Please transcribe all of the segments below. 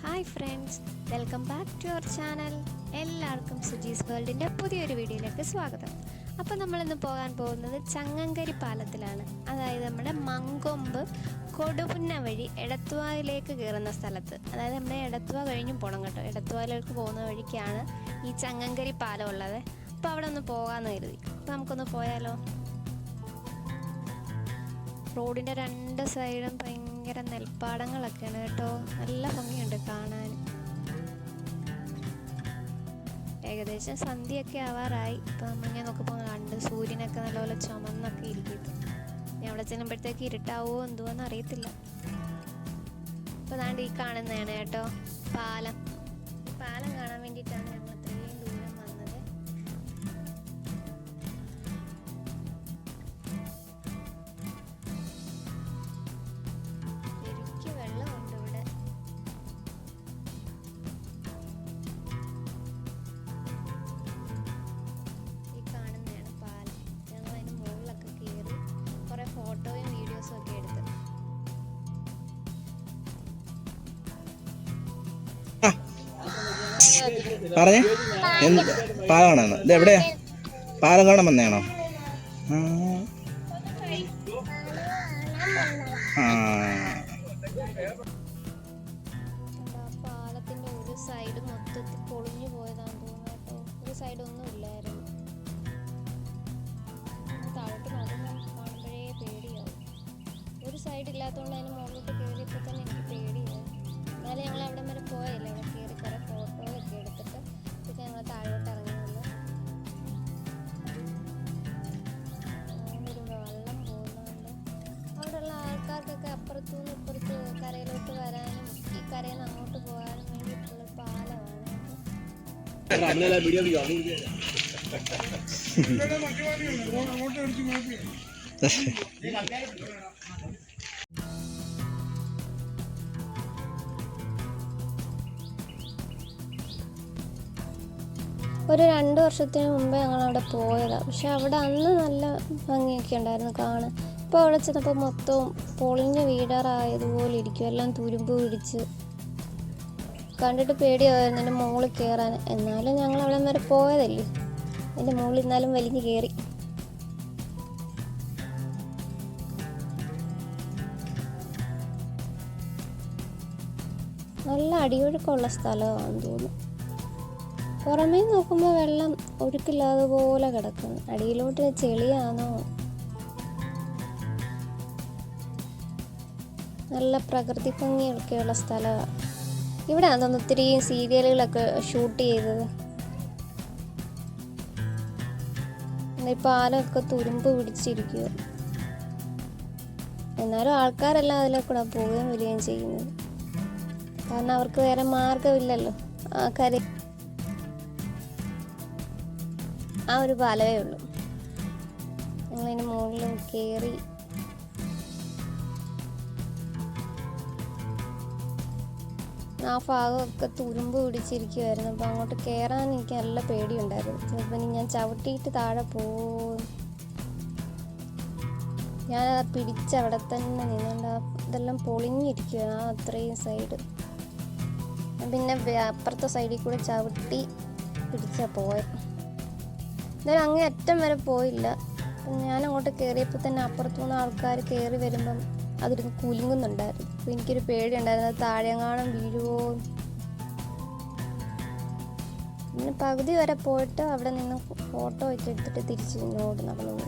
Hi friends, welcome back to our channel. എല്ലാവർക്കും സുജീസ് വേൾഡിൻ്റെ പുതിയൊരു വീഡിയോയിലേക്ക് സ്വാഗതം. അപ്പോൾ നമ്മളിന്ന് പോകാൻ പോകുന്നത് ചങ്ങങ്കരി പാലത്തിലാണ്. അതായത് നമ്മുടെ മങ്കൊമ്പ് കൊടുപുന്ന വഴി എടത്വായിലേക്ക് കയറുന്ന സ്ഥലത്ത്, അതായത് നമ്മുടെ എടത്വ കഴിഞ്ഞും പോകണം കേട്ടോ. എടത്വായിലേക്ക് പോകുന്ന വഴിക്കാണ് ഈ ചങ്ങങ്കരി പാലം ഉള്ളത്. അപ്പോൾ അവിടെ ഒന്ന് പോകാമെന്ന് കരുതി. അപ്പോൾ നമുക്കൊന്ന് പോയാലോ? റോഡിൻ്റെ രണ്ട് സൈഡും ഭയങ്കര നെൽപ്പാടങ്ങളൊക്കെയാണ് കേട്ടോ. നല്ല ഭംഗിയുണ്ട് കാണാൻ. ഏകദേശം സന്ധ്യയൊക്കെ ആവാറായി. ഇപ്പം നമ്മളിങ്ങനെ നോക്കുമ്പോൾ കണ്ട് സൂര്യനൊക്കെ നല്ലപോലെ ചുമന്നൊക്കെ ഇരിക്കുന്നു. ഇനി അവിടെ ചെല്ലുമ്പോഴത്തേക്ക് ഇരുട്ടാവോ എന്തുവോന്ന് അറിയത്തില്ല. അപ്പോൾ അതാണ്ട് ഈ കാണുന്നതാണ് കേട്ടോ പാലം. ഈ പാലം കാണാൻ വേണ്ടിയിട്ടാണ് ഞങ്ങൾ ഇത്രയും ദൂരം വന്നത്. ശരിക്കും വെള്ളമുണ്ട് ഇവിടെ. ഈ കാണുന്നതാണ് പാലം. ഞങ്ങൾ അതിന് മുകളിലൊക്കെ കയറി കുറേ ഫോട്ടോയും വീഡിയോസും ഒക്കെ എടുത്ത്. പറഞ്ഞേ പാലം കാണാന്ന്. ഇത് എവിടെയാ? പാലം കാണാൻ വന്നതാണോ? പാലത്തിന്റെ ഒരു സൈഡ് മൊത്തത്തിൽ പൊളിഞ്ഞു പോയതാണെന്ന് തോന്നുന്നു കേട്ടോ. ഒരു സൈഡ് ഒന്നും ഇല്ലായിരുന്നു. താഴോട്ട് നോക്കുമ്പോൾ കാണുമ്പോഴേ പേടിയാവും. ഒരു സൈഡ് ഇല്ലാത്തതുകൊണ്ട് അതിന് മുകളിലോട്ട് കയറിയപ്പോൾ തന്നെ എനിക്ക് പേടിയായി. എന്നാലും ഞങ്ങൾ അവിടെ വരെ പോയല്ലേ, അവിടെ കയറി കുറേ ഫോട്ടോയൊക്കെ എടുത്തിട്ട് പിന്നെ ഞങ്ങൾ താഴോട്ട് ഇറങ്ങി വന്നു. ഒരു വെള്ളം പോകുന്നുണ്ട്. അവിടെയുള്ള ആൾക്കാർക്കൊക്കെ അപ്പുറത്തുനിന്ന് ഇപ്പുറത്ത് കരയിലോട്ട് വരാനും ഈ കരയിൽ നിന്ന് അങ്ങോട്ട് പോകാനും വേണ്ടിയിട്ടുള്ള പാലമാണ്. ഒരു 2 വർഷത്തിന് മുമ്പേ ഞങ്ങളവിടെ പോയതാണ്. പക്ഷെ അവിടെ അന്ന് നല്ല ഭംഗിയൊക്കെ ഉണ്ടായിരുന്നു കാണാൻ. ഇപ്പോൾ അവിടെ ചെന്നപ്പോൾ മൊത്തവും പൊളിഞ്ഞ വീടാറായതുപോലെ ഇരിക്കും. എല്ലാം തുരുമ്പ് പിടിച്ച് കണ്ടിട്ട് പേടിയായിരുന്നു എൻ്റെ മുകളിൽ കയറാൻ. എന്നാലും ഞങ്ങൾ അവിടെ വരെ പോയതല്ലേ, എൻ്റെ മുകളിൽ എന്നാലും വലിഞ്ഞ് കയറി. നല്ല അടിയൊഴുക്കമുള്ള സ്ഥലമാണെന്ന് തോന്നുന്നു. പുറമേ നോക്കുമ്പോൾ വെള്ളം ഒഴുക്കില്ലാതെ പോലെ കിടക്കുന്നു. അടിയിലോട്ട് ചെളിയാണോ? നല്ല പ്രകൃതി ഭംഗിയൊക്കെയുള്ള സ്ഥലമാണ്. ഇവിടെ ആണെന്ന് ഒത്തിരി സീരിയലുകളൊക്കെ ഷൂട്ട് ചെയ്തത്. ഈ പാലമൊക്കെ തുരുമ്പ് പിടിച്ചിരിക്കുക. എന്നാലും ആൾക്കാരെല്ലാം അതിലെ കൂടെ പോവുകയും വരികയും ചെയ്യുന്നത്. കാരണം അവർക്ക് വേറെ മാർഗമില്ലല്ലോ. ആ ഒരു പാലമേ ഉള്ളൂ. ഞങ്ങളതിന് മുകളിൽ കയറി. ആ ഭാഗമൊക്കെ തുരുമ്പ് പിടിച്ചിരിക്കുമായിരുന്നു. അപ്പോൾ അങ്ങോട്ട് കയറാൻ എനിക്ക് നല്ല പേടിയുണ്ടായിരുന്നു. ചിലപ്പോൾ ഞാൻ ചവിട്ടിയിട്ട് താഴെ പോകും. ഞാൻ പിടിച്ചവിടെ തന്നെ നിന്നുകൊണ്ട് ഇതെല്ലാം പൊളിഞ്ഞിരിക്കുകയാണ് ആ അത്രയും സൈഡ്. പിന്നെ അപ്പുറത്തെ സൈഡിൽ കൂടെ ചവിട്ടി പിടിച്ചാൽ പോയത്. എന്തായാലും അങ്ങേ അറ്റം വരെ പോയില്ല. ഞാൻ അങ്ങോട്ട് കയറിയപ്പോൾ തന്നെ അപ്പുറത്തുനിന്ന് ആൾക്കാർ കയറി വരുമ്പം അതിരുന്ന് കുലുങ്ങുന്നുണ്ടായിരുന്നു. അപ്പോൾ എനിക്കൊരു പേടിയുണ്ടായിരുന്നു, അത് താഴെങ്ങാനും വീഴുവോ. പിന്നെ പകുതി വരെ പോയിട്ട് അവിടെ നിന്ന് ഫോട്ടോ ഒക്കെ എടുത്തിട്ട് തിരിച്ച് ഇങ്ങോട്ട് നടന്നു.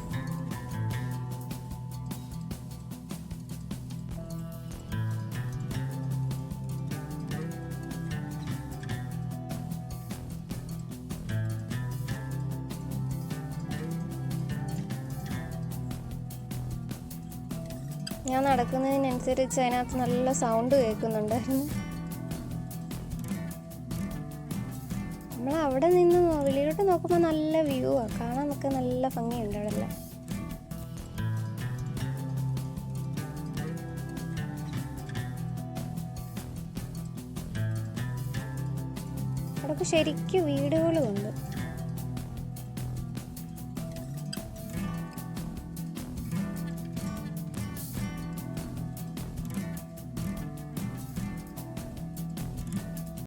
ഞാൻ നടക്കുന്നതിനനുസരിച്ച് അതിനകത്ത് നല്ല സൗണ്ട് കേൾക്കുന്നുണ്ടായിരുന്നു. നമ്മൾ അവിടെ നിന്ന് വെളിയിലോട്ട് നോക്കുമ്പോൾ നല്ല വ്യൂ ആണ്. കാണാൻ നമുക്ക് നല്ല ഭംഗിയുണ്ട് അവിടെ. അവിടെയൊക്കെ ശരിക്കും വീടുകളും ഉണ്ട്.